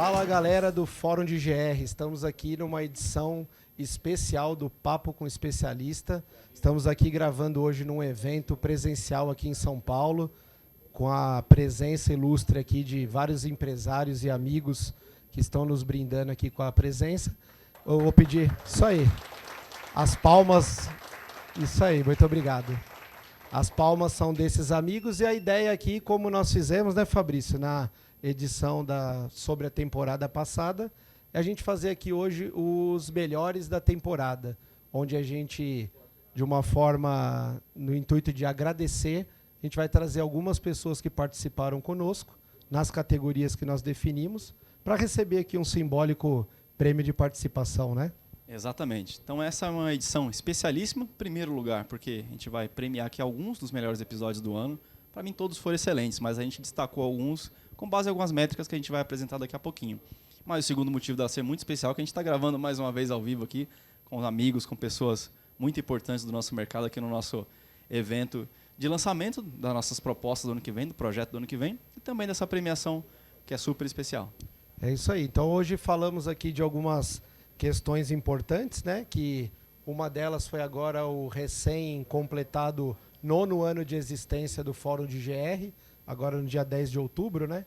Fala galera do Fórum de GR, estamos aqui numa edição especial do Papo com Especialista. Estamos aqui gravando hoje num evento presencial aqui em São Paulo, com a presença ilustre aqui de vários empresários e amigos que estão nos brindando aqui com a presença. Eu vou pedir, isso aí, as palmas, isso aí, muito obrigado. As palmas são desses amigos e a ideia aqui, como nós fizemos, né, Fabrício, na edição sobre a temporada passada, é a gente fazer aqui hoje os melhores da temporada, onde a gente, de uma forma, no intuito de agradecer, a gente vai trazer algumas pessoas que participaram conosco, nas categorias que nós definimos, para receber aqui um simbólico prêmio de participação, né? Exatamente. Então essa é uma edição especialíssima, em primeiro lugar, porque a gente vai premiar aqui alguns dos melhores episódios do ano. Para mim todos foram excelentes, mas a gente destacou alguns com base em algumas métricas que a gente vai apresentar daqui a pouquinho. Mas o segundo motivo dela ser muito especial é que a gente está gravando mais uma vez ao vivo aqui, com amigos, com pessoas muito importantes do nosso mercado aqui no nosso evento de lançamento das nossas propostas do ano que vem, do projeto do ano que vem, e também dessa premiação que é super especial. É isso aí. Então hoje falamos aqui de algumas questões importantes, né? Que uma delas foi agora o recém-completado 9º ano de existência do Fórum de GR, agora no dia 10 de outubro, né?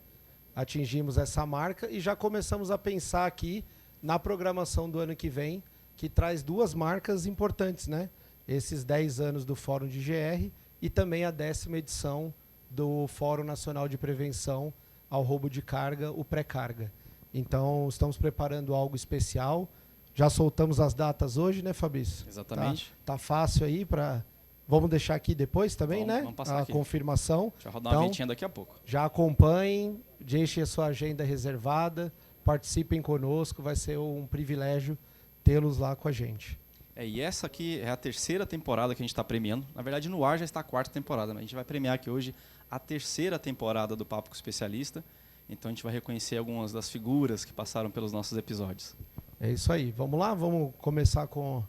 Atingimos essa marca e já começamos a pensar aqui na programação do ano que vem, que traz duas marcas importantes, né? Esses 10 anos do Fórum de GR e também a 10ª edição do Fórum Nacional de Prevenção ao Roubo de Carga, o Pré-Carga. Então, estamos preparando algo especial. Já soltamos as datas hoje, né, Fabrício? Exatamente. Tá fácil aí para... Vamos deixar aqui depois também, né? Vamos passar a aqui. Confirmação. Deixa eu rodar uma vinhetinha daqui a pouco. Já acompanhem, deixem a sua agenda reservada, participem conosco, vai ser um privilégio tê-los lá com a gente. E essa aqui é a terceira temporada que a gente está premiando. Na verdade, no ar já está a quarta temporada, mas a gente vai premiar aqui hoje a terceira temporada do Papo com o Especialista. Então a gente vai reconhecer algumas das figuras que passaram pelos nossos episódios. É isso aí. Vamos lá? Vamos começar com...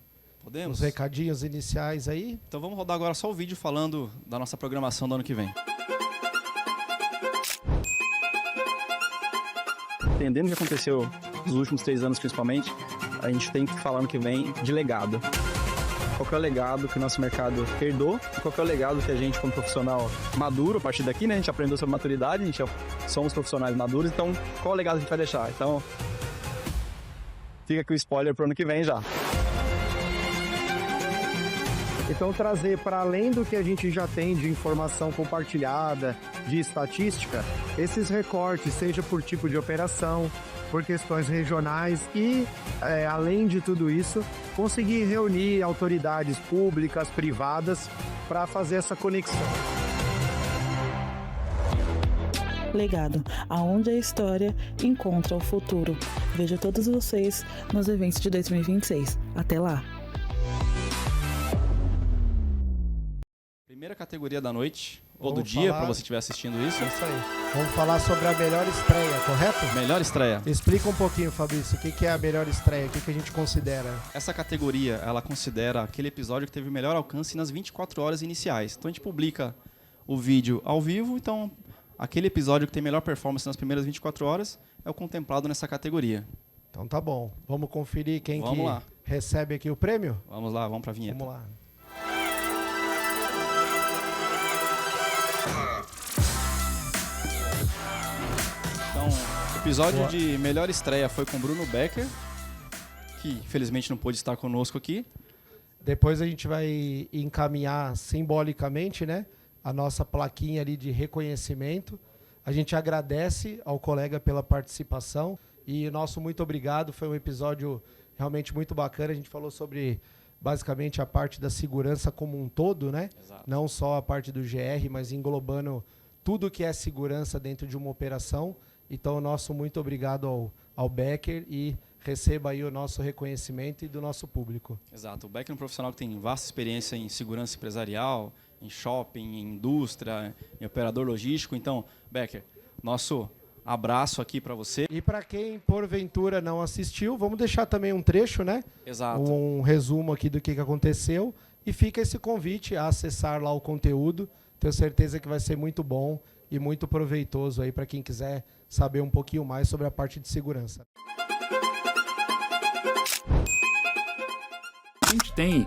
Podemos? Os recadinhos iniciais aí. Então vamos rodar agora só o vídeo falando da nossa programação do ano que vem. Entendendo o que aconteceu nos últimos 3 anos, principalmente, a gente tem que falar ano que vem de legado. Qual que é o legado que o nosso mercado herdou? Qual que é o legado que a gente, como profissional maduro, a partir daqui, né, a gente aprendeu sobre maturidade, somos profissionais maduros, então qual o legado que a gente vai deixar? Então, fica aqui o spoiler para o ano que vem já. Então, trazer para além do que a gente já tem de informação compartilhada, de estatística, esses recortes, seja por tipo de operação, por questões regionais e, além de tudo isso, conseguir reunir autoridades públicas, privadas, para fazer essa conexão. Legado, aonde a história encontra o futuro. Vejo todos vocês nos eventos de 2026. Até lá! Primeira categoria da noite, ou do dia, para você estiver assistindo isso. Isso aí. Vamos falar sobre a melhor estreia, correto? Melhor estreia. Explica um pouquinho, Fabrício, o que é a melhor estreia, o que a gente considera? Essa categoria, ela considera aquele episódio que teve o melhor alcance nas 24 horas iniciais. Então a gente publica o vídeo ao vivo, então aquele episódio que tem melhor performance nas primeiras 24 horas é o contemplado nessa categoria. Então tá bom. Vamos conferir quem Vamos lá. Recebe aqui o prêmio? Vamos lá, vamos para a vinheta. Vamos lá. Então, o episódio de melhor estreia foi com Bruno Becker, que infelizmente não pôde estar conosco aqui. Depois a gente vai encaminhar simbolicamente, né, a nossa plaquinha ali de reconhecimento. A gente agradece ao colega pela participação e nosso muito obrigado. Foi um episódio realmente muito bacana. A gente falou sobre basicamente a parte da segurança como um todo, né? Exato. Não só a parte do GR, mas englobando tudo que é segurança dentro de uma operação. Então, nosso muito obrigado ao Becker e receba aí o nosso reconhecimento e do nosso público. Exato. O Becker é um profissional que tem vasta experiência em segurança empresarial, em shopping, em indústria, em operador logístico. Então, Becker, nosso abraço aqui para você. E para quem, porventura, não assistiu, vamos deixar também um trecho, né? Exato. Um resumo aqui do que aconteceu. E fica esse convite a acessar lá o conteúdo. Tenho certeza que vai ser muito bom e muito proveitoso aí para quem quiser saber um pouquinho mais sobre a parte de segurança. A gente tem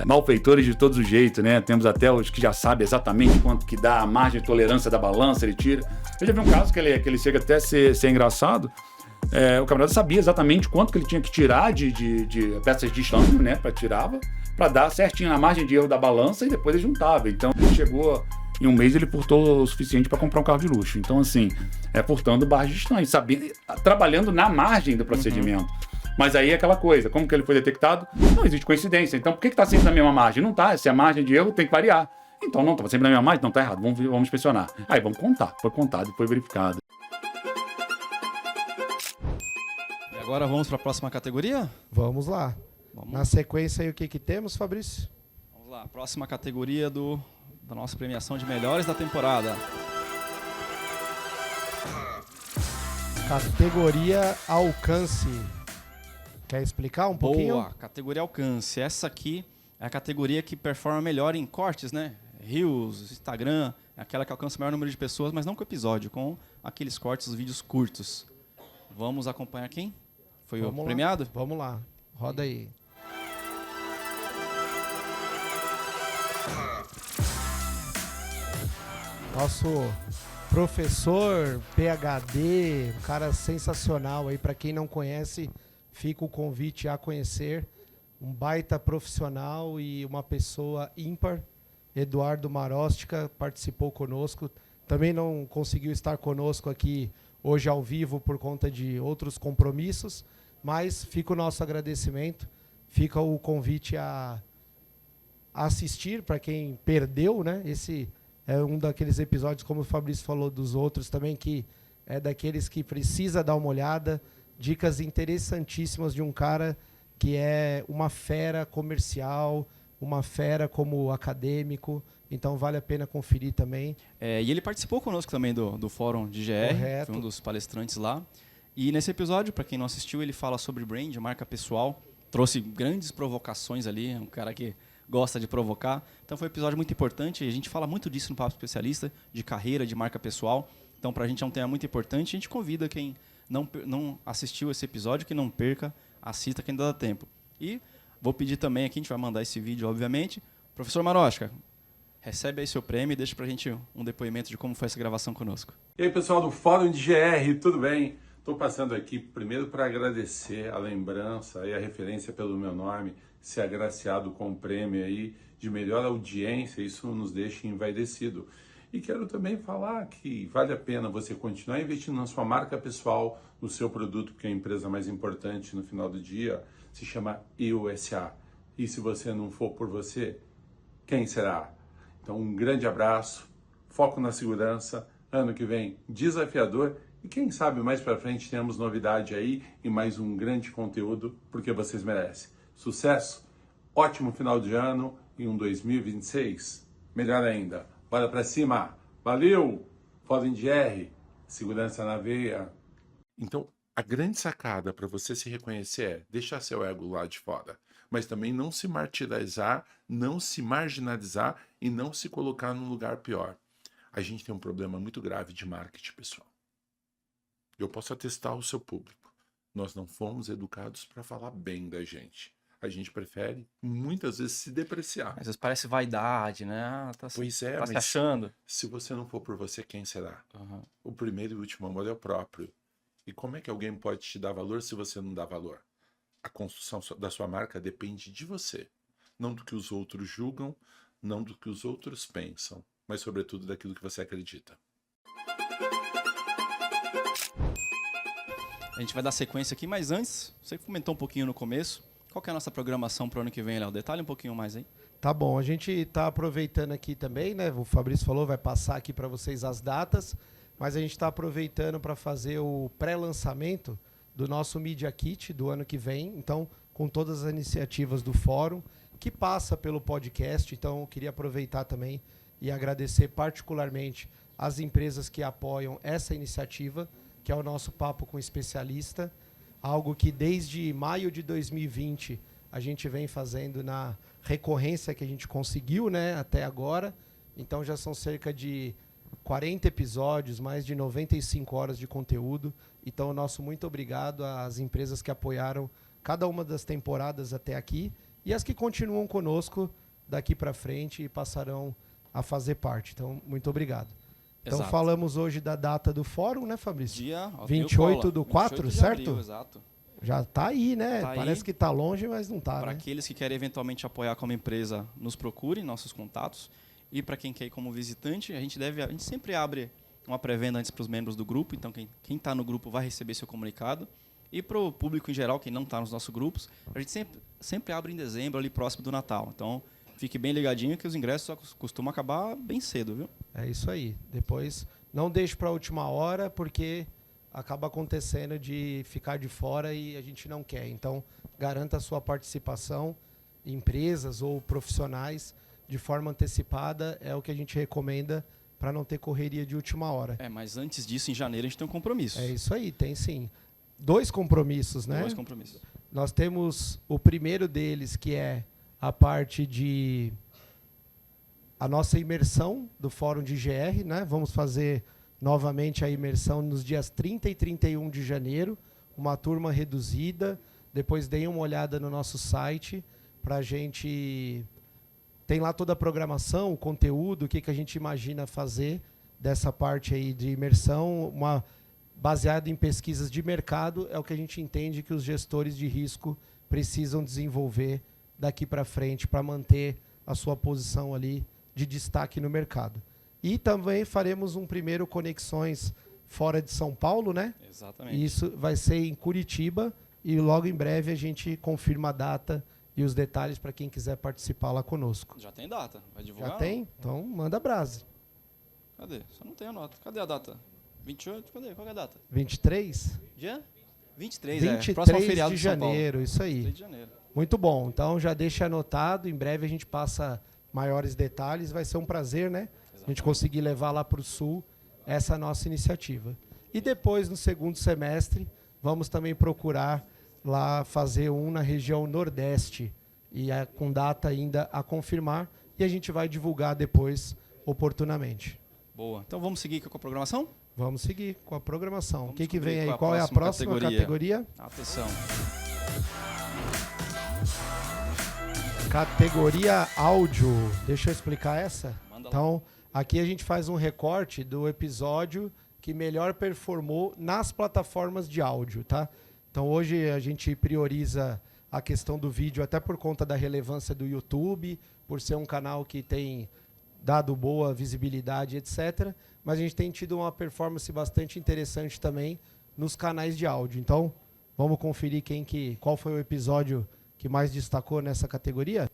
malfeitores de todos os jeitos, né? Temos até os que já sabem exatamente quanto que dá a margem de tolerância da balança, ele tira. Eu já vi um caso que ele chega até a ser engraçado. O camarada sabia exatamente quanto que ele tinha que tirar de peças de estanque, né? Para dar certinho na margem de erro da balança e depois ele juntava. Então ele chegou, em um mês ele furtou o suficiente para comprar um carro de luxo. Então assim, furtando barras de estanque, sabendo, trabalhando na margem do procedimento. Mas aí é aquela coisa, como que ele foi detectado? Não existe coincidência. Então por que está sempre na mesma margem? Não está, se a margem de erro tem que variar. Então não, estava sempre na mesma margem, não está errado, vamos inspecionar. Aí vamos contar, foi contado, foi verificado. E agora vamos para a próxima categoria? Vamos lá. Na sequência aí, o que temos, Fabrício? Vamos lá, próxima categoria da nossa premiação de melhores da temporada. Categoria alcance. Quer explicar um pouquinho? Boa, categoria alcance. Essa aqui é a categoria que performa melhor em cortes, né? Reels, Instagram, é aquela que alcança o maior número de pessoas, mas não com episódio, com aqueles cortes, os vídeos curtos. Vamos acompanhar quem? Foi o premiado? Vamos lá, roda aí. Nosso professor PhD, um cara sensacional aí, para quem não conhece, fica o convite a conhecer, um baita profissional e uma pessoa ímpar. Eduardo Marostica participou conosco, também não conseguiu estar conosco aqui hoje ao vivo por conta de outros compromissos, mas fica o nosso agradecimento, fica o convite a assistir para quem perdeu, né? Esse é um daqueles episódios, como o Fabrício falou dos outros também, que é daqueles que precisa dar uma olhada, dicas interessantíssimas de um cara que é uma fera comercial, uma fera como acadêmico, então vale a pena conferir também. E ele participou conosco também do Fórum de GR, Correto. foi um dos palestrantes lá. E nesse episódio, para quem não assistiu, ele fala sobre brand, marca pessoal, trouxe grandes provocações ali, um cara que gosta de provocar. Então foi um episódio muito importante, e a gente fala muito disso no Papo Especialista, de carreira, de marca pessoal. Então para a gente é um tema muito importante, a gente convida quem não assistiu esse episódio, que não perca, assista que ainda dá tempo. E vou pedir também aqui, a gente vai mandar esse vídeo, obviamente. Professor Marostica, recebe aí seu prêmio e deixa pra gente um depoimento de como foi essa gravação conosco. E aí, pessoal do Fórum de GR, tudo bem? Estou passando aqui primeiro para agradecer a lembrança e a referência pelo meu nome, ser agraciado com o prêmio aí de melhor audiência, isso nos deixa envaidecido. E quero também falar que vale a pena você continuar investindo na sua marca pessoal, no seu produto, porque a empresa mais importante no final do dia se chama EUSA. E se você não for por você, quem será? Então um grande abraço, foco na segurança, ano que vem desafiador e quem sabe mais para frente temos novidade aí e mais um grande conteúdo porque vocês merecem. Sucesso, ótimo final de ano e um 2026 melhor ainda. Bora pra cima. Valeu! Fórum de GR, segurança na veia. Então, a grande sacada para você se reconhecer é deixar seu ego lá de fora, mas também não se martirizar, não se marginalizar e não se colocar num lugar pior. A gente tem um problema muito grave de marketing, pessoal. Eu posso atestar ao seu público. Nós não fomos educados para falar bem da gente. A gente prefere, muitas vezes, se depreciar. Às vezes parece vaidade, né? Pois é, tá mas se achando. se você não for por você, quem será? Uhum. O primeiro e último amor é o próprio. E como é que alguém pode te dar valor se você não dá valor? A construção da sua marca depende de você. Não do que os outros julgam, não do que os outros pensam, mas sobretudo daquilo que você acredita. A gente vai dar sequência aqui, mas antes, você comentou um pouquinho no começo. Qual que é a nossa programação para o ano que vem, Léo? Detalhe um pouquinho mais aí. Tá bom, a gente está aproveitando aqui também, né? O Fabrício falou, vai passar aqui para vocês as datas, mas a gente está aproveitando para fazer o pré-lançamento do nosso Media Kit do ano que vem. Então, com todas as iniciativas do fórum, que passa pelo podcast. Então, eu queria aproveitar também e agradecer particularmente as empresas que apoiam essa iniciativa, que é o nosso Papo com Especialista, algo que desde maio de 2020 a gente vem fazendo na recorrência que a gente conseguiu, né, até agora. Então já são cerca de 40 episódios, mais de 95 horas de conteúdo. Então, nosso muito obrigado às empresas que apoiaram cada uma das temporadas até aqui e as que continuam conosco daqui para frente e passarão a fazer parte. Então, muito obrigado. Então, Exato. falamos hoje da data do fórum, né, Fabrício? Dia 28 do 4, 28 de certo? abril, exato. Já tá aí, né? Tá aí. Parece que tá longe, mas não tá, Para né? aqueles que querem eventualmente apoiar como empresa, nos procurem, nossos contatos. E para quem quer ir como visitante, a gente sempre abre uma pré-venda antes para os membros do grupo. Então, quem está no grupo vai receber seu comunicado. E para o público em geral, quem não está nos nossos grupos, a gente sempre abre em dezembro, ali próximo do Natal. Então, fique bem ligadinho que os ingressos só costumam acabar bem cedo, viu? É isso aí. Depois, não deixe para a última hora, porque acaba acontecendo de ficar de fora e a gente não quer. Então, garanta a sua participação, empresas ou profissionais, de forma antecipada, é o que a gente recomenda para não ter correria de última hora. Mas antes disso, em janeiro, a gente tem um compromisso. É isso aí, tem sim. 2 compromissos, né? 2 compromissos. Nós temos o primeiro deles, que é a parte de a nossa imersão do Fórum de GR, né? Vamos fazer novamente a imersão nos dias 30 e 31 de janeiro, uma turma reduzida. Depois deem uma olhada no nosso site para a gente... Tem lá toda a programação, o conteúdo, o que a gente imagina fazer dessa parte aí de imersão, baseado em pesquisas de mercado, é o que a gente entende que os gestores de risco precisam desenvolver daqui para frente para manter a sua posição ali de destaque no mercado. E também faremos um primeiro Conexões fora de São Paulo, né? Exatamente. E isso vai ser em Curitiba e logo em breve a gente confirma a data e os detalhes para quem quiser participar lá conosco. Já tem data, vai divulgar? Já tem? Então manda brasa. Cadê? Só não tem a nota. Cadê a data? 28? Cadê? Qual é a data? 23? Dia? 23, 23 Próximo feriado de São Paulo. janeiro, isso aí. 23 de janeiro. Muito bom. Então já deixa anotado. Em breve a gente passa maiores detalhes. Vai ser um prazer, né? A gente conseguir levar lá para o Sul essa nossa iniciativa. E depois, no segundo semestre, vamos também procurar lá fazer um na região Nordeste. E com data ainda a confirmar. E a gente vai divulgar depois oportunamente. Boa. Então vamos seguir com a programação? Vamos seguir com a programação. Vamos O que vem descobrir aí? Qual é a próxima categoria? Atenção. Categoria áudio. Deixa eu explicar essa. Manda lá. Então, aqui a gente faz um recorte do episódio que melhor performou nas plataformas de áudio, tá? Então, hoje a gente prioriza a questão do vídeo até por conta da relevância do YouTube, por ser um canal que tem dado boa visibilidade, etc. Mas a gente tem tido uma performance bastante interessante também nos canais de áudio. Então, vamos conferir qual foi o episódio que mais destacou nessa categoria?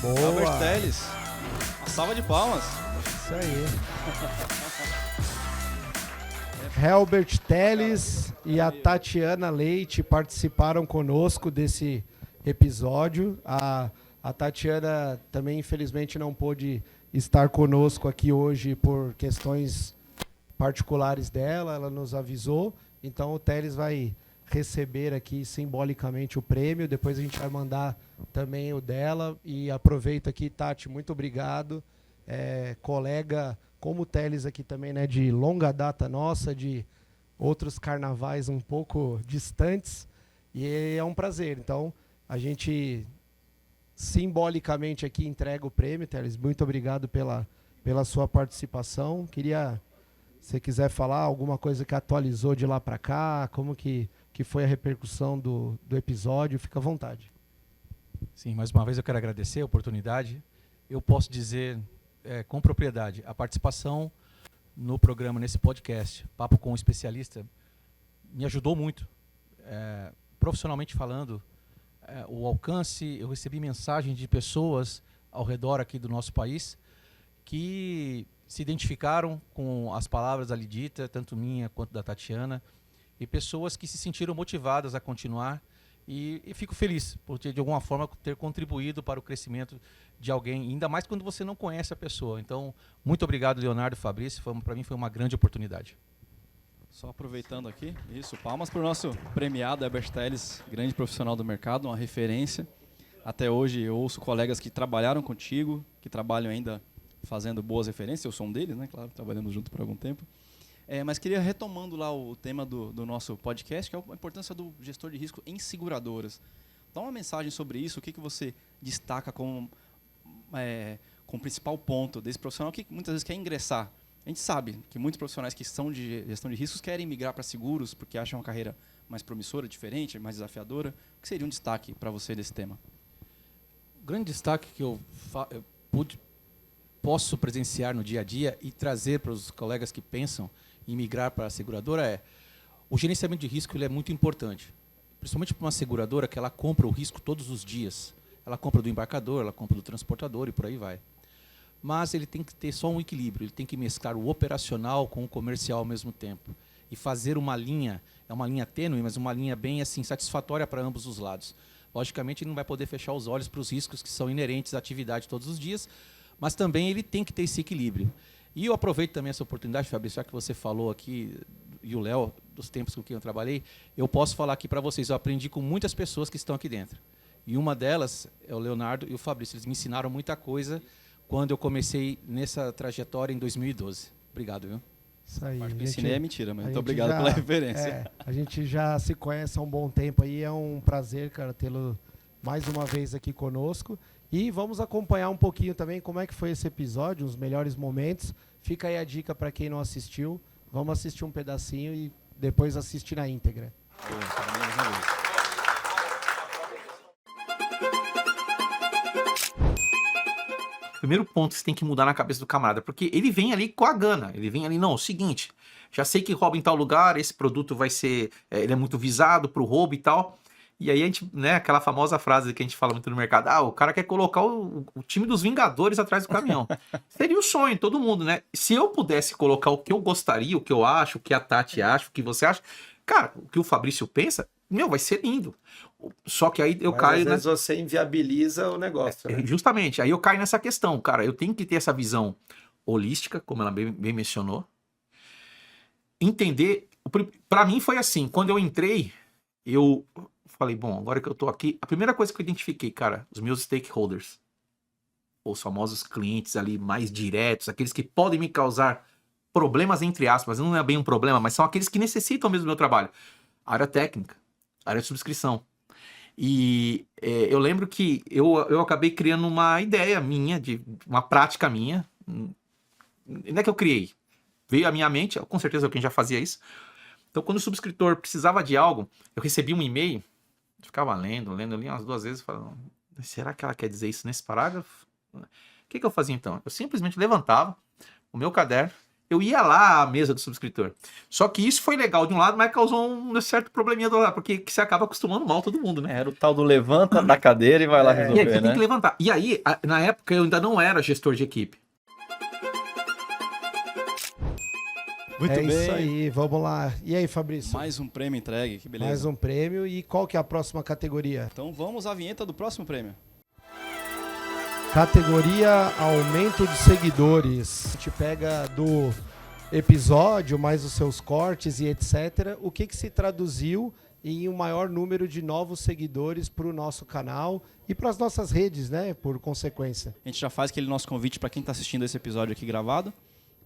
Boa! Albert Teles. Uma salva de palmas. Isso aí. Helbert Teles e a Tatiana Leite participaram conosco desse episódio. A Tatiana também, infelizmente, não pôde estar conosco aqui hoje por questões particulares dela, ela nos avisou. Então o Teles vai receber aqui simbolicamente o prêmio, depois a gente vai mandar também o dela. E aproveito aqui, Tati, muito obrigado. Colega como o Teles aqui também, né, de longa data nossa, de outros carnavais um pouco distantes, e é um prazer. Então, a gente simbolicamente aqui entrega o prêmio, Teles. Muito obrigado pela sua participação. Queria, se você quiser falar alguma coisa que atualizou de lá para cá, como que foi a repercussão do episódio, fica à vontade. Sim, mais uma vez eu quero agradecer a oportunidade. Eu posso dizer com propriedade, a participação no programa, nesse podcast, Papo com o Especialista, me ajudou muito. Profissionalmente falando, o alcance, eu recebi mensagens de pessoas ao redor aqui do nosso país que se identificaram com as palavras ali ditas, tanto minha quanto da Tatiana, e pessoas que se sentiram motivadas a continuar. E fico feliz por de alguma forma ter contribuído para o crescimento de alguém, ainda mais quando você não conhece a pessoa. Então, muito obrigado, Leonardo e Fabrício, para mim foi uma grande oportunidade. Só aproveitando aqui, palmas para o nosso premiado Herbert Teles, grande profissional do mercado, uma referência. Até hoje eu ouço colegas que trabalharam contigo, que trabalham ainda fazendo boas referências, eu sou um deles, né? Claro, trabalhamos junto por algum tempo. Mas queria, retomando lá o tema do nosso podcast, que é a importância do gestor de risco em seguradoras. Dá uma mensagem sobre isso, o que você destaca como o principal ponto desse profissional que muitas vezes quer ingressar. A gente sabe que muitos profissionais que são de gestão de riscos querem migrar para seguros porque acham uma carreira mais promissora, diferente, mais desafiadora. O que seria um destaque para você desse tema? O grande destaque que eu posso presenciar no dia a dia e trazer para os colegas que pensam em migrar para a seguradora é o gerenciamento de risco. Ele é muito importante, principalmente para uma seguradora que ela compra o risco todos os dias. Ela compra do embarcador, ela compra do transportador e por aí vai. Mas ele tem que ter só um equilíbrio, ele tem que mesclar o operacional com o comercial ao mesmo tempo e fazer uma linha tênue, mas uma linha bem assim satisfatória para ambos os lados. Logicamente, ele não vai poder fechar os olhos para os riscos que são inerentes à atividade todos os dias, mas também ele tem que ter esse equilíbrio. E eu aproveito também essa oportunidade, Fabrício, já que você falou aqui, e o Léo, dos tempos com quem eu trabalhei, eu posso falar aqui para vocês, eu aprendi com muitas pessoas que estão aqui dentro. E uma delas é o Leonardo e o Fabrício. Eles me ensinaram muita coisa quando eu comecei nessa trajetória em 2012. Obrigado, viu? Isso aí. Acho que ensinei é mentira, mas muito obrigado obrigado pela referência. A gente já se conhece há um bom tempo aí, é um prazer, cara, tê-lo mais uma vez aqui conosco. E vamos acompanhar um pouquinho também como é que foi esse episódio, os melhores momentos. Fica aí a dica para quem não assistiu. Vamos assistir um pedacinho e depois assistir na íntegra. Primeiro ponto que você tem que mudar na cabeça do camarada, porque ele vem ali com a gana, ele vem ali, não, é o seguinte, já sei que rouba em tal lugar, esse produto vai ser, ele é muito visado pro roubo e tal, e aí a gente, né, aquela famosa frase que a gente fala muito no mercado, o cara quer colocar o time dos Vingadores atrás do caminhão. Seria o sonho de todo mundo, né? Se eu pudesse colocar o que eu gostaria, o que eu acho, o que a Tati acha, o que você acha, cara, o que o Fabrício pensa, vai ser lindo. Só que aí eu caio... Às vezes você inviabiliza o negócio. Né? Justamente, aí eu caio nessa questão, cara, eu tenho que ter essa visão holística, como ela bem mencionou. Entender... Pra mim foi assim, quando eu entrei, eu falei, bom, agora que eu tô aqui, a primeira coisa que eu identifiquei, cara, os meus stakeholders, os famosos clientes ali mais diretos, aqueles que podem me causar problemas entre aspas, não é bem um problema, mas são aqueles que necessitam mesmo do meu trabalho. Área técnica, área de subscrição. E eu lembro que eu acabei criando uma ideia minha, uma prática minha. Não é que eu criei. Veio à minha mente, com certeza quem já fazia isso. Então, quando o subscritor precisava de algo, eu recebia um e-mail, eu ficava lendo, li umas 2 vezes, falando, será que ela quer dizer isso nesse parágrafo? O que eu fazia então? Eu simplesmente levantava o meu caderno, eu ia lá à mesa do subscritor. Só que isso foi legal de um lado, mas causou um certo probleminha do outro lado, porque você acaba acostumando mal todo mundo, né? Era o tal do levanta da cadeira e vai lá resolver, e aí você né? tem que levantar. E aí, na época, eu ainda não era gestor de equipe. Muito bem. Isso aí, vamos lá. E aí, Fabrício? Mais um prêmio entregue, que beleza. Mais um prêmio. E qual que é a próxima categoria? Então vamos à vinheta do próximo prêmio. Categoria aumento de seguidores. A gente pega do episódio, mais os seus cortes e etc. O que se traduziu em um maior número de novos seguidores para o nosso canal e para as nossas redes, né? Por consequência. A gente já faz aquele nosso convite para quem está assistindo esse episódio aqui gravado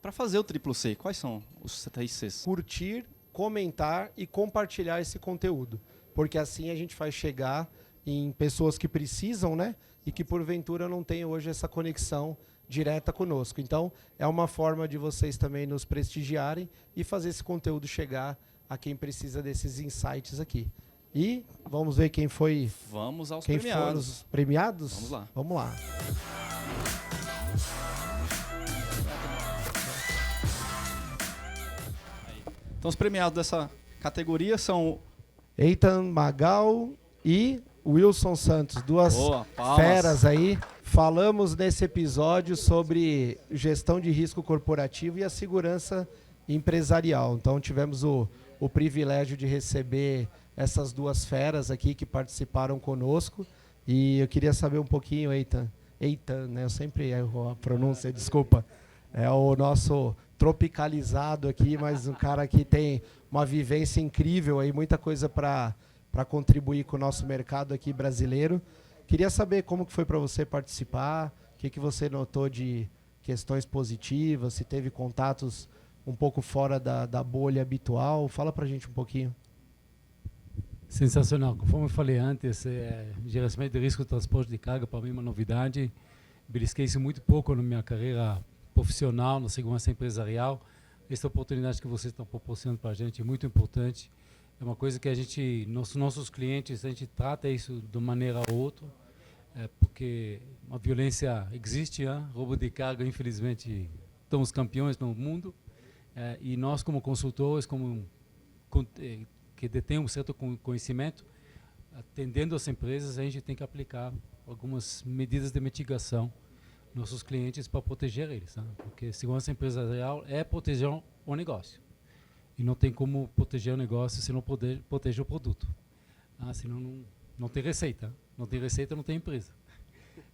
para fazer o triplo C. Quais são os 3 Cs? Curtir, comentar e compartilhar esse conteúdo. Porque assim a gente faz chegar em pessoas que precisam, né? E que porventura não tem hoje essa conexão direta conosco. Então, é uma forma de vocês também nos prestigiarem e fazer esse conteúdo chegar a quem precisa desses insights aqui. E vamos ver quem foi... Vamos aos quem premiados. foram os premiados? Vamos lá. Vamos lá. Então, os premiados dessa categoria são... Eitan Magal e Wilson Santos, 2 Boa, palmas. feras aí. Falamos nesse episódio sobre gestão de risco corporativo e a segurança empresarial. Então tivemos o privilégio de receber essas 2 feras aqui que participaram conosco. E eu queria saber um pouquinho, Eitan, né? Eu sempre erro a pronúncia, desculpa. É o nosso tropicalizado aqui, mas um cara que tem uma vivência incrível aí, muita coisa para contribuir com o nosso mercado aqui brasileiro. Queria saber como que foi para você participar, o que você notou de questões positivas, se teve contatos um pouco fora da bolha habitual. Fala para a gente um pouquinho. Sensacional. Conforme eu falei antes, gerenciamento de risco de transporte de carga para mim é uma novidade. Belisquei isso muito pouco na minha carreira profissional, na segurança empresarial. Essa oportunidade que vocês estão proporcionando para a gente é muito importante. É uma coisa que a gente, nossos clientes, a gente trata isso de uma maneira ou outra, porque a violência existe, roubo de carga, infelizmente, estamos campeões no mundo, e nós como consultores, que detém um certo conhecimento, atendendo as empresas, a gente tem que aplicar algumas medidas de mitigação nos nossos clientes para proteger eles, porque segurança empresarial é proteger o negócio. E não tem como proteger o negócio se não proteger o produto. Senão não tem receita. Não tem receita, não tem empresa.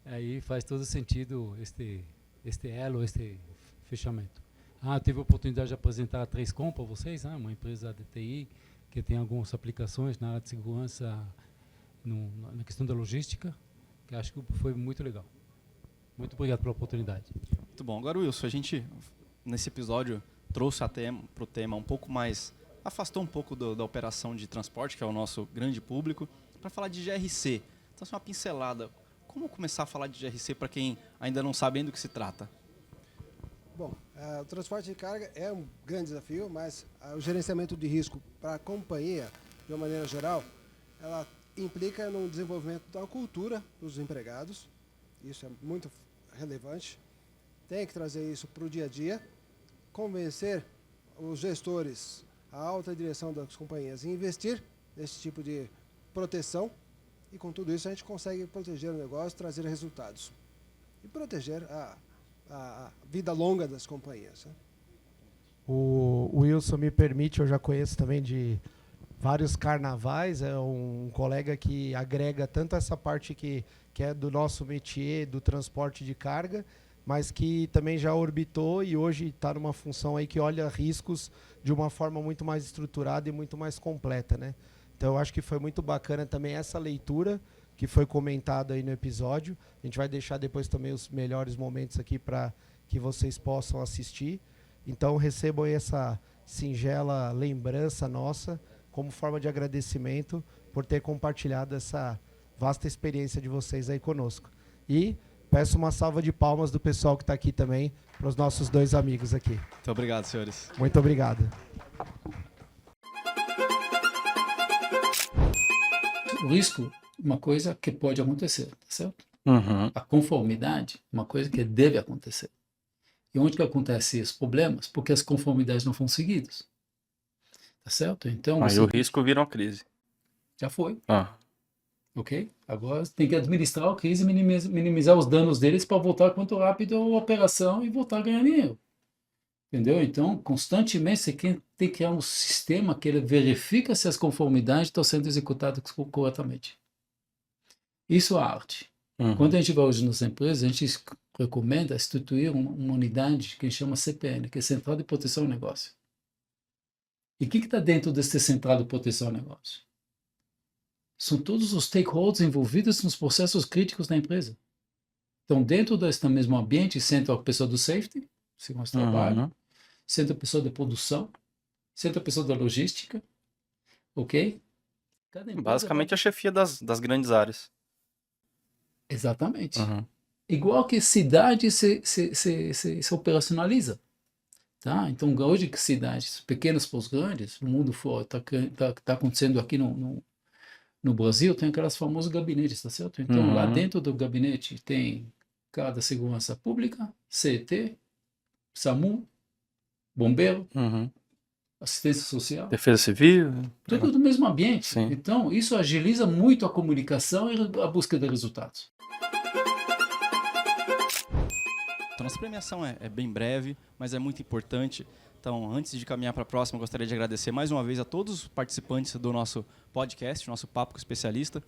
Aí faz todo sentido este elo, este fechamento. Eu tive a oportunidade de apresentar a 3Com para vocês, uma empresa de TI, que tem algumas aplicações na área de segurança, na questão da logística, que acho que foi muito legal. Muito obrigado pela oportunidade. Muito bom. Agora, Wilson, a gente, nesse episódio, trouxe para o tema um pouco mais, afastou um pouco da operação de transporte, que é o nosso grande público, para falar de GRC. Então, uma pincelada. Como começar a falar de GRC para quem ainda não sabe do que se trata? Bom, o transporte de carga é um grande desafio, mas o gerenciamento de risco para a companhia, de uma maneira geral, ela implica no desenvolvimento da cultura dos empregados. Isso é muito relevante. Tem que trazer isso para o dia a dia, convencer os gestores, a alta direção das companhias, a investir nesse tipo de proteção, e com tudo isso a gente consegue proteger o negócio, trazer resultados e proteger a vida longa das companhias. O Wilson me permite, eu já conheço também de vários carnavais, é um colega que agrega tanto essa parte que é do nosso métier, do transporte de carga, mas que também já orbitou e hoje está numa função aí que olha riscos de uma forma muito mais estruturada e muito mais completa, né? Então eu acho que foi muito bacana também essa leitura que foi comentada aí no episódio. A gente vai deixar depois também os melhores momentos aqui para que vocês possam assistir. Então recebam aí essa singela lembrança nossa como forma de agradecimento por ter compartilhado essa vasta experiência de vocês aí conosco. E peço uma salva de palmas do pessoal que está aqui também, para os nossos dois amigos aqui. Muito obrigado, senhores. Muito obrigado. O risco é uma coisa que pode acontecer, tá certo? Uhum. A conformidade é uma coisa que deve acontecer. E onde que acontecem os problemas? Porque as conformidades não foram seguidas. Tá certo? Então, Aí o risco vira uma crise. já foi. Ah. Ok? Agora tem que administrar a crise e minimizar os danos deles para voltar quanto rápido a operação e voltar a ganhar dinheiro. Entendeu? Então, constantemente você tem que criar um sistema que ele verifica se as conformidades estão sendo executadas corretamente. Isso é a arte. Uhum. Quando a gente vai hoje nas empresas, a gente recomenda instituir uma unidade que chama CPN, que é Central de Proteção ao Negócio. E o que está dentro desse Central de Proteção ao Negócio? São todos os stakeholders envolvidos nos processos críticos da empresa. Então, dentro deste mesmo ambiente, senta a pessoa do safety, segurança do trabalho, senta a pessoa da produção, senta a pessoa da logística, ok? Basicamente a chefia das grandes áreas. Exatamente. Uhum. Igual que cidade se operacionaliza. Tá? Então, hoje que cidades pequenas para os grandes, no mundo fora, está acontecendo aqui no Brasil, tem aquelas famosos gabinetes, tá certo? Então, lá dentro do gabinete tem cada segurança pública, CET, SAMU, bombeiro, assistência social. Defesa civil. Tudo do mesmo ambiente. Sim. Então, isso agiliza muito a comunicação e a busca de resultados. Então, nossa premiação é bem breve, mas é muito importante. Então, antes de caminhar para a próxima, eu gostaria de agradecer mais uma vez a todos os participantes do nosso podcast, nosso Papo com Especialista.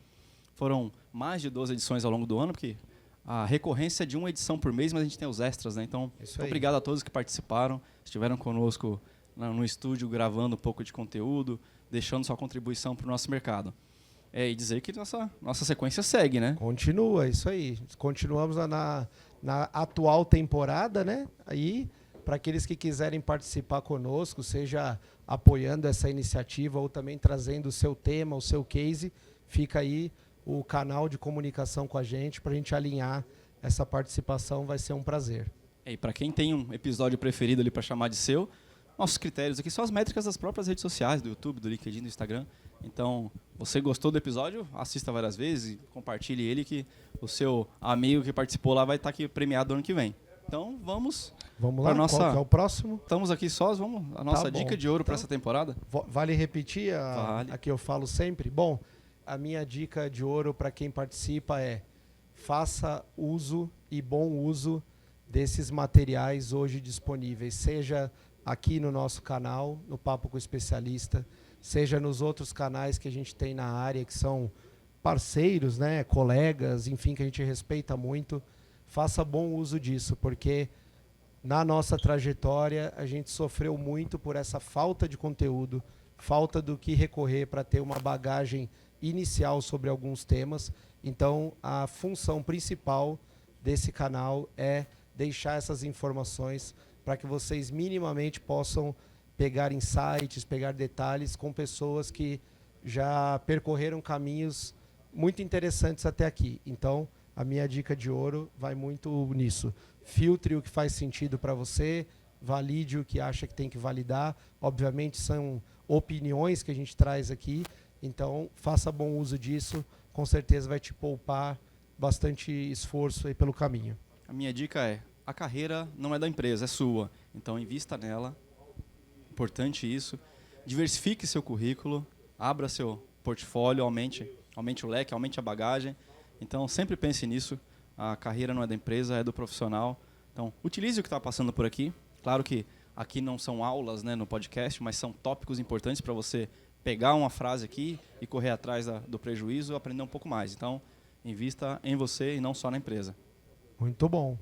Foram mais de 12 edições ao longo do ano, porque a recorrência é de uma edição por mês, mas a gente tem os extras, né? Então, obrigado a todos que participaram, estiveram conosco no estúdio gravando um pouco de conteúdo, deixando sua contribuição para o nosso mercado. E dizer que nossa sequência segue, né? Continua, isso aí. Continuamos na atual temporada, né? Aí, para aqueles que quiserem participar conosco, seja apoiando essa iniciativa ou também trazendo o seu tema, o seu case, fica aí o canal de comunicação com a gente para a gente alinhar essa participação, vai ser um prazer. E para quem tem um episódio preferido ali para chamar de seu, nossos critérios aqui são as métricas das próprias redes sociais, do YouTube, do LinkedIn, do Instagram. Então, você gostou do episódio? Assista várias vezes e compartilhe ele, que o seu amigo que participou lá vai estar aqui premiado ano que vem. Então, vamos lá, qual que é o próximo? Estamos aqui sós, a nossa dica de ouro para essa temporada. Vale repetir Vale. a que eu falo sempre? Bom, a minha dica de ouro para quem participa é: faça uso e bom uso desses materiais hoje disponíveis, seja aqui no nosso canal, no Papo com o Especialista, seja nos outros canais que a gente tem na área, que são parceiros, né, colegas, enfim, que a gente respeita muito. Faça bom uso disso, porque na nossa trajetória a gente sofreu muito por essa falta de conteúdo, falta do que recorrer para ter uma bagagem inicial sobre alguns temas. Então, a função principal desse canal é deixar essas informações para que vocês minimamente possam pegar insights, pegar detalhes com pessoas que já percorreram caminhos muito interessantes até aqui. Então, a minha dica de ouro vai muito nisso. Filtre o que faz sentido para você, valide o que acha que tem que validar. Obviamente, são opiniões que a gente traz aqui, então faça bom uso disso, com certeza vai te poupar bastante esforço aí pelo caminho. A minha dica é: a carreira não é da empresa, é sua. Então, invista nela. Importante isso. Diversifique seu currículo, abra seu portfólio, aumente o leque, aumente a bagagem. Então, sempre pense nisso. A carreira não é da empresa, é do profissional. Então, utilize o que está passando por aqui. Claro que aqui não são aulas, né, no podcast, mas são tópicos importantes para você pegar uma frase aqui e correr atrás do prejuízo e aprender um pouco mais. Então, invista em você e não só na empresa. Muito bom.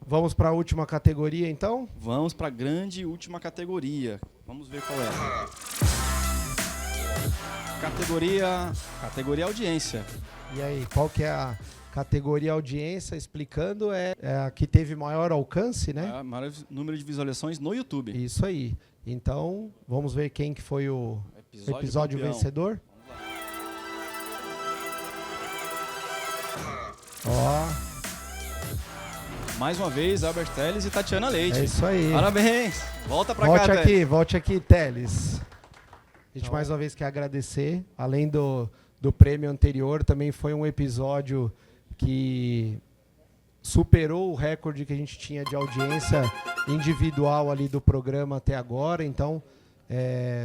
Vamos para a última categoria, então? Vamos para a grande última categoria. Vamos ver qual é. Categoria audiência. E aí, qual que é a categoria audiência? Explicando, é a que teve maior alcance, né? Maior número de visualizações no YouTube. Isso aí. Então, vamos ver quem que foi o episódio vencedor. Ó. Mais uma vez, Albert Teles e Tatiana Leite. É isso aí. Parabéns. Volte cá, Volte aqui, Teles. A gente mais uma vez quer agradecer. Além do prêmio anterior, também foi um episódio que superou o recorde que a gente tinha de audiência individual ali do programa até agora. Então,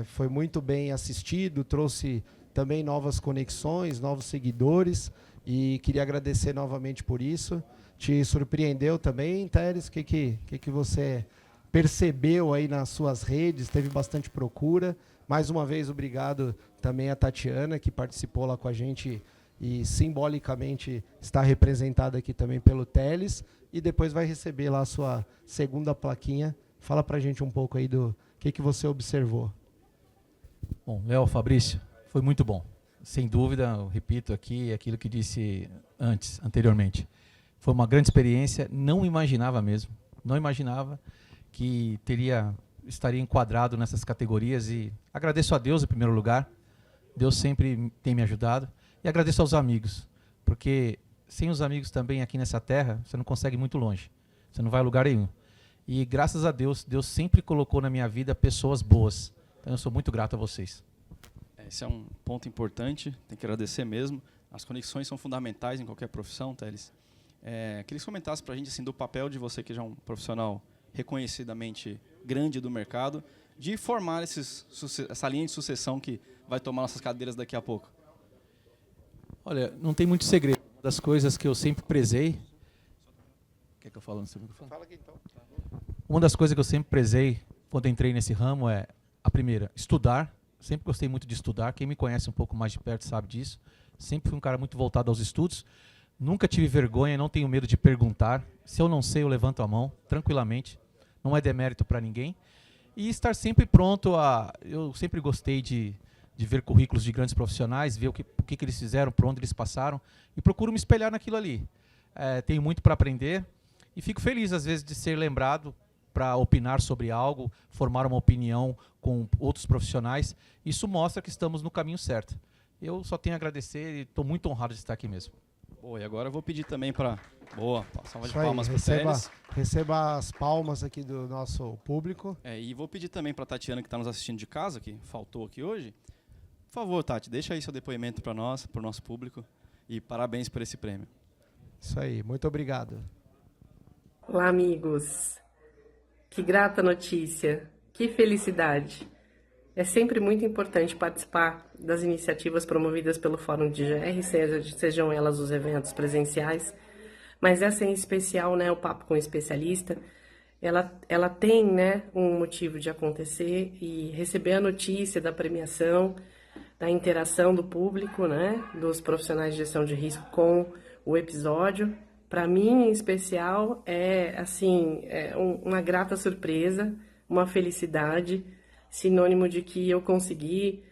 foi muito bem assistido, trouxe também novas conexões, novos seguidores. E queria agradecer novamente por isso. Te surpreendeu também, Teres? O que você percebeu aí nas suas redes? Teve bastante procura. Mais uma vez, obrigado também a Tatiana, que participou lá com a gente e simbolicamente está representada aqui também pelo Teles. E depois vai receber lá a sua segunda plaquinha. Fala pra gente um pouco aí do que você observou. Bom, Léo, Fabrício, foi muito bom. Sem dúvida, eu repito aqui aquilo que disse anteriormente. Foi uma grande experiência, não imaginava que estaria enquadrado nessas categorias, e agradeço a Deus em primeiro lugar. Deus sempre tem me ajudado, e agradeço aos amigos, porque sem os amigos também aqui nessa terra, você não consegue ir muito longe, você não vai a lugar nenhum. E graças a Deus, Deus sempre colocou na minha vida pessoas boas. Então eu sou muito grato a vocês. Esse é um ponto importante, tem que agradecer mesmo. As conexões são fundamentais em qualquer profissão, Teles. Queria que você comentasse para a gente assim, do papel de você, que já é um profissional reconhecidamente grande do mercado, de formar essa linha de sucessão que vai tomar nossas cadeiras daqui a pouco. Olha, não tem muito segredo. Uma das coisas que eu sempre prezei... Quer que eu fale no seu microfone? Fala aqui então. Uma das coisas que eu sempre prezei quando entrei nesse ramo é, a primeira, estudar. Sempre gostei muito de estudar. Quem me conhece um pouco mais de perto sabe disso. Sempre fui um cara muito voltado aos estudos. Nunca tive vergonha, não tenho medo de perguntar. Se eu não sei, eu levanto a mão, tranquilamente. Não é demérito para ninguém. E estar sempre pronto a... Eu sempre gostei de de ver currículos de grandes profissionais, ver o que eles fizeram, por onde eles passaram, e procuro me espelhar naquilo ali. Tenho muito para aprender e fico feliz, às vezes, de ser lembrado para opinar sobre algo, formar uma opinião com outros profissionais. Isso mostra que estamos no caminho certo. Eu só tenho a agradecer e estou muito honrado de estar aqui mesmo. Boa, e agora eu vou pedir também para... Boa, salva de Isso aí, palmas para o Teles. Receba as palmas aqui do nosso público. E vou pedir também para a Tatiana, que está nos assistindo de casa, que faltou aqui hoje. Por favor, Tati, deixa aí seu depoimento para nós, para o nosso público. E parabéns por esse prêmio. Isso aí, muito obrigado. Olá, amigos. Que grata notícia, que felicidade. É sempre muito importante participar das iniciativas promovidas pelo Fórum de GR, sejam elas os eventos presenciais, mas essa em especial, né, o Papo com o Especialista, ela tem, né, um motivo de acontecer, e receber a notícia da premiação, da interação do público, né, dos profissionais de gestão de risco com o episódio, para mim, em especial, uma grata surpresa, uma felicidade, sinônimo de que eu consegui,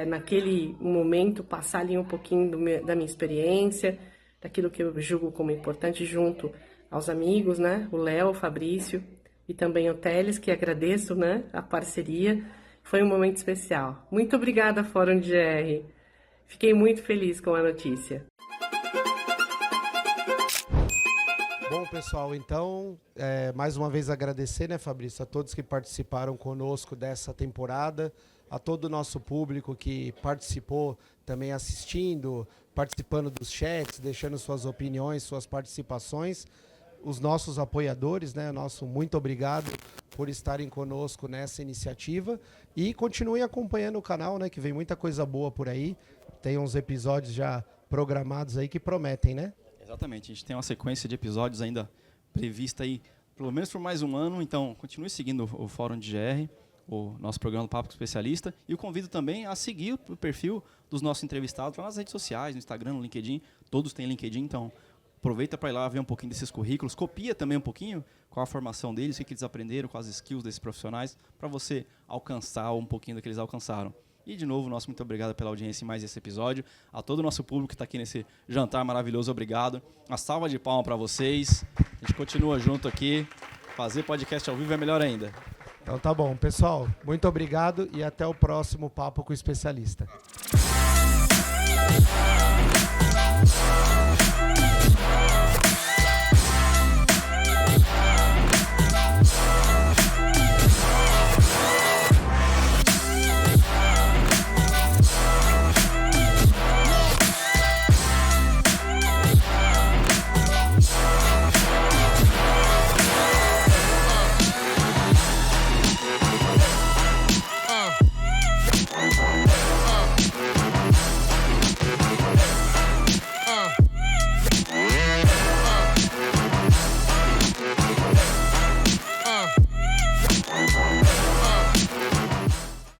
naquele momento, passar ali um pouquinho da minha experiência, daquilo que eu julgo como importante, junto aos amigos, né? O Léo, o Fabrício e também o Teles, que agradeço, né, a parceria. Foi um momento especial. Muito obrigada, Fórum de GR. Fiquei muito feliz com a notícia. Bom, pessoal, então, mais uma vez agradecer, né, Fabrício, a todos que participaram conosco dessa temporada, a todo o nosso público que participou também assistindo, participando dos chats, deixando suas opiniões, suas participações, os nossos apoiadores, né, nosso muito obrigado por estarem conosco nessa iniciativa e continuem acompanhando o canal, né, que vem muita coisa boa por aí, tem uns episódios já programados aí que prometem, né? Exatamente, a gente tem uma sequência de episódios ainda prevista aí, pelo menos por mais um ano, então continue seguindo o Fórum de GR, o nosso programa do Papo com Especialista, e o convido também a seguir o perfil dos nossos entrevistados lá nas redes sociais, no Instagram, no LinkedIn, todos têm LinkedIn, então aproveita para ir lá ver um pouquinho desses currículos, copia também um pouquinho qual a formação deles, o que eles aprenderam, quais as skills desses profissionais, para você alcançar um pouquinho do que eles alcançaram. E, de novo, nosso muito obrigado pela audiência em mais esse episódio. A todo o nosso público que está aqui nesse jantar maravilhoso, obrigado. Uma salva de palmas para vocês. A gente continua junto aqui. Fazer podcast ao vivo é melhor ainda. Então tá bom, pessoal. Muito obrigado e até o próximo Papo com o Especialista.